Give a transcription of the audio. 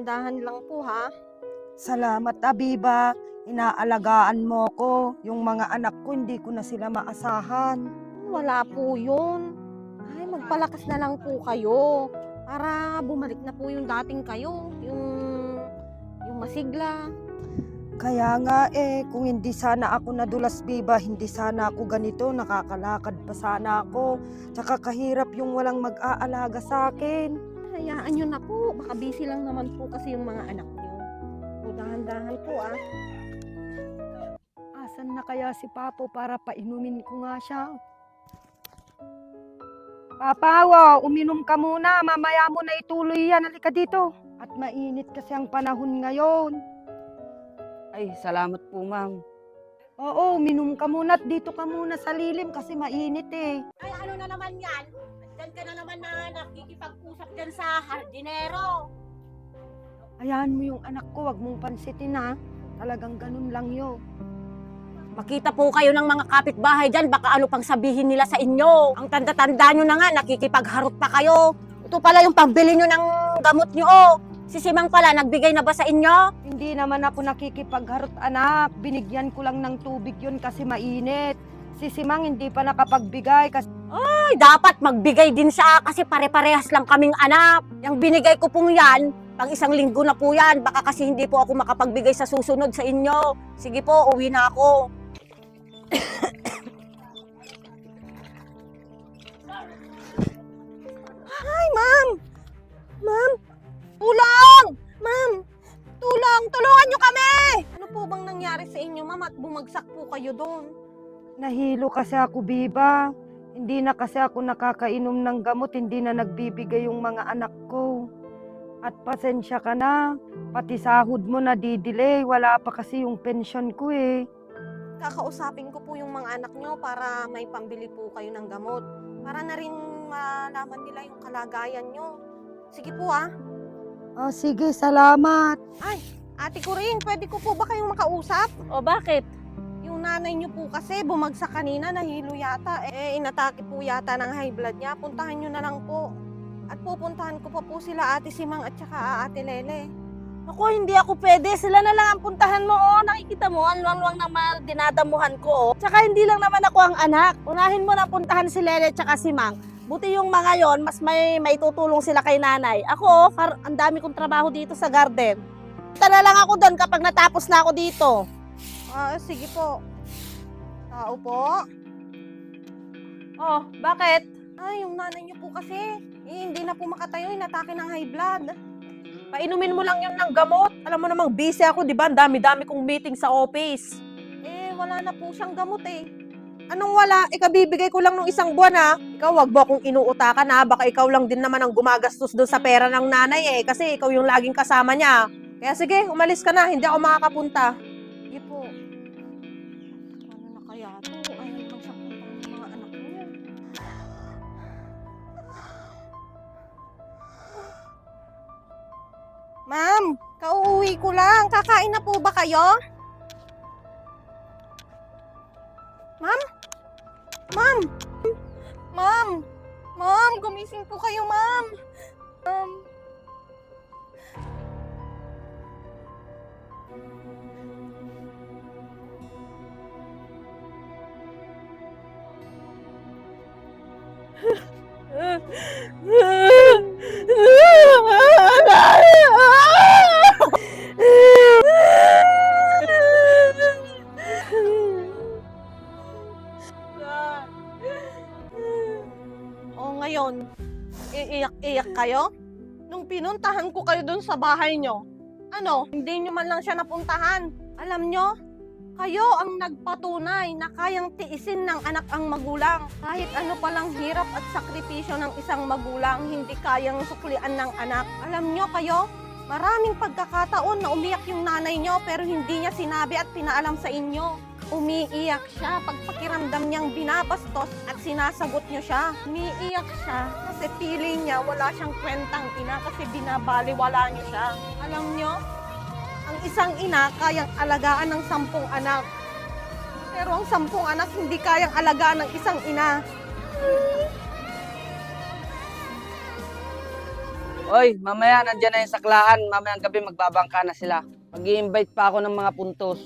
dahan-dahan lang po ha. Salamat, Abiba. Inaalagaan mo ko. Yung mga anak ko, hindi ko na sila maasahan. Wala po yun. Ay, magpalakas na lang po kayo. Para bumalik na po yung dating kayo. Yung masigla. Kaya nga kung hindi sana ako nadulas, Biba, hindi sana ako ganito. Nakakalakad pa sana ako. Tsaka kahirap yung walang mag-aalaga sa akin. Hayaan nyo na po. Baka busy lang naman po kasi yung mga anak nyo. O dahan-dahan po ah. Asan na kaya si Papo para painumin ko nga siya? Papawo, uminom ka muna. Mamaya mo na ituloy yan. Halika dito. At mainit kasi ang panahon ngayon. Ay, salamat po, ma'am. Oo, uminom ka muna at dito ka muna sa lilim kasi mainit eh. Ay, ano na naman yan? Diyan ka na naman na nakikipag-usap dyan sa hardinero. Hayaan mo yung anak ko, wag mong pansitin ha. Talagang ganun lang yun. Makita po kayo ng mga kapitbahay dyan, baka ano pang sabihin nila sa inyo. Ang tanda-tanda nyo na nga, nakikipagharot pa kayo. Ito pala yung pambili nyo ng gamot nyo, oh. Si Simang pala, nagbigay na ba sa inyo? Hindi naman ako nakikipagharot anak. Binigyan ko lang ng tubig yun kasi mainit. Si Simang hindi pa nakapagbigay kasi Ay, dapat magbigay din siya kasi pare-parehas lang kaming anak. Yung binigay ko pong yan, pang 1 linggo na po yan. Baka kasi hindi po ako makapagbigay sa susunod sa inyo. Sige po, uwi na ako. Ay, ma'am! Ma'am! Tulong! Ma'am! Tulong! Tulungan nyo kami! Ano po bang nangyari sa inyo, ma'am? At bumagsak po kayo doon. nahilo kasi ako, Biba. Hindi na kasi ako nakakainom ng gamot, hindi na nagbibigay yung mga anak ko. At pasensya ka na, pati sahod mo na didelay, wala pa kasi yung pension ko eh. Kakausapin ko po yung mga anak nyo para may pambili po kayo ng gamot. Para na rin malaman nila yung kalagayan nyo. Sige po ah. Oh, sige, salamat. Ate ko rin, pwede ko po ba kayong makausap? O bakit? Yung nanay nyo po kasi bumagsak kanina, nahilo yata. Inatake po yata ng high blood niya. Puntahan nyo na lang po. At pupuntahan ko pa po sila Ate Simang at saka Ate Lele. Ako, hindi ako pwede. Sila na lang ang puntahan mo, oh. Nakikita mo, ang luwang-luwang na dinadamuhan ko, oh. Tsaka hindi lang naman ako ang anak. Unahin mo na puntahan si Lele tsaka si Mang. Buti yung mga yon, mas may tutulong sila kay nanay. Ako, ang dami kong trabaho dito sa garden. Punta na lang ako doon kapag natapos na ako dito. Sige po. Tao po. Oh, bakit? Yung nanay niyo po kasi, hindi na po makatayo, inatake ng high blood. Painumin mo lang yun ng gamot. Alam mo namang busy ako, di ba? Ang dami-dami kong meeting sa office. Wala na po siyang gamot eh. Anong wala? Ikabibigay ko lang nung 1 buwan ha. Ikaw, wag mo akong inuutakan ha. Baka ikaw lang din naman ang gumagastos doon sa pera ng nanay eh. Kasi ikaw yung laging kasama niya. Kaya sige, umalis ka na. Hindi ako makakapunta. Sige po. Ano na kaya to? Ayaw naman siyang puntahan ng mga anak niya. Ma'am, kauuwi ko lang. Kakain na po ba kayo? Ma'am? Ma'am? Ma'am? Ma'am, gumising po kayo, ma'am. Ma'am. O ngayon, iiyak-iyak kayo? Nung pinuntahan ko kayo doon sa bahay nyo, hindi nyo man lang siya napuntahan. Alam nyo, kayo ang nagpatunay na kayang tiisin ng anak ang magulang. Kahit ano palang hirap at sakripisyo ng isang magulang, hindi kayang suklian ng anak. Alam nyo kayo, maraming pagkakataon na umiyak yung nanay nyo pero hindi niya sinabi at pinaalam sa inyo. Umiiyak siya pag pakiramdam niyang binabastos at sinasagot niyo siya. Umiiyak siya kasi feeling niya wala siyang kwentang ina kasi binabaliwala niyo siya. Alam niyo, ang isang ina kayang alagaan ng 10 anak. Pero ang 10 anak hindi kayang alagaan ng isang ina. Oy, mamaya nandyan na yung saklaan. Mamayang gabi magbabangka na sila. Mag-i-invite pa ako ng mga puntos.